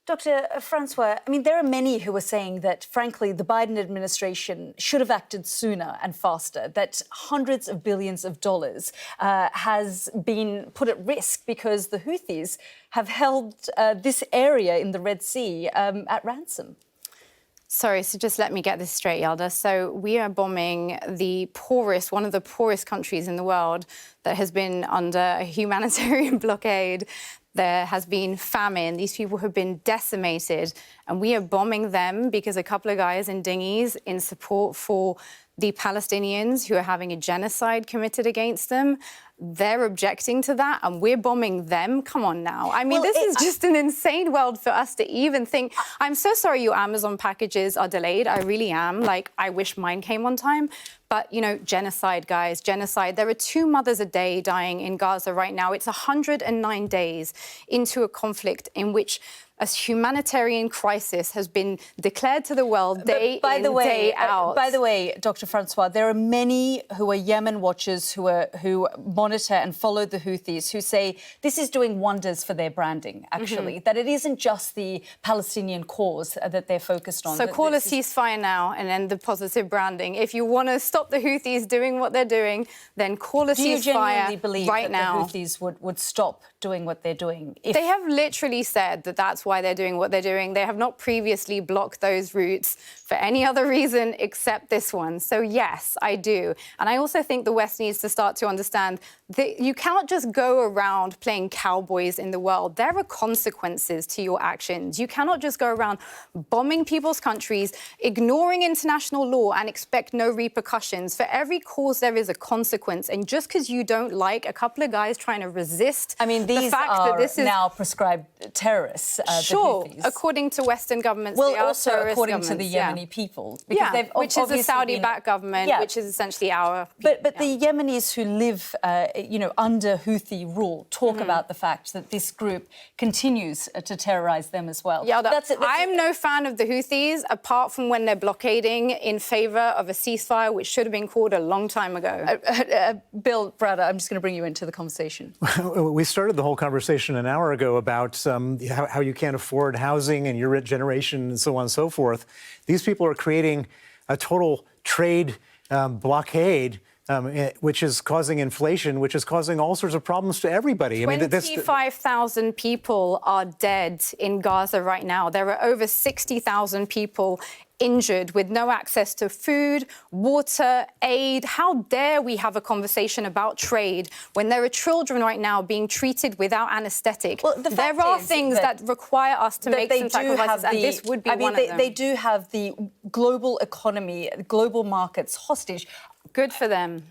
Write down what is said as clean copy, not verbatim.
Dr. Francois, I mean, there are many who are saying that, frankly, the Biden administration should have acted sooner and faster, that hundreds of billions of dollars has been put at risk because the Houthis have held this area in the Red Sea at ransom. Sorry, so just let me get this straight, Yalda. So we are bombing the poorest, one of the poorest countries in the world that has been under a humanitarian blockade. There has been famine. These people have been decimated. And we are bombing them because a couple of guys in dinghies in support for the Palestinians who are having a genocide committed against them. They're objecting to that, and we're bombing them. Come on now. I mean, this is just an insane world for us to even think. I'm so sorry your Amazon packages are delayed. I really am. Like, I wish mine came on time. But, you know, genocide, guys, genocide. There are 2 mothers a day dying in Gaza right now. It's 109 days into a conflict in which a humanitarian crisis has been declared to the world day in, day out. By the way, Dr. Francois, there are many who are Yemen watchers who monitor and follow the Houthis who say this is doing wonders for their branding, actually, that it isn't just the Palestinian cause that they're focused on. So call a ceasefire now and end the positive branding. If you want to stop the Houthis doing what they're doing, then call a ceasefire right now. Do you genuinely believe that the Houthis would stop doing what they're doing? They have literally said that that's why they're doing what they're doing. They have not previously blocked those routes for any other reason except this one. So yes, I do. And I also think the West needs to start to understand that you cannot just go around playing cowboys in the world. There are consequences to your actions. You cannot just go around bombing people's countries, ignoring international law and expect no repercussions. For every cause, there is a consequence. And just because you don't like a couple of guys trying to resist, I mean, these are now prescribed terrorists. Sure, according to Western governments, well, they are also terrorist according to the Yemeni people, because they've which is a Saudi-backed government, which is essentially our. But the Yemenis who live, under Houthi rule talk about the fact that this group continues to terrorise them as well. Yeah, I'm no fan of the Houthis, apart from when they're blockading in favour of a ceasefire, which should have been called a long time ago. Bill Browder, I'm just going to bring you into the conversation. We started the whole conversation an hour ago about how you can't afford housing and your generation and so on and so forth. These people are creating a total trade blockade, which is causing inflation, which is causing all sorts of problems to everybody. 25,000 people are dead in Gaza right now. There are over 60,000 people injured with no access to food, water, aid. How dare we have a conversation about trade when there are children right now being treated without anaesthetic? Well, there are things that require us to make some sacrifices, and this would be one of them. They do have the global economy, global markets hostage. Good for them.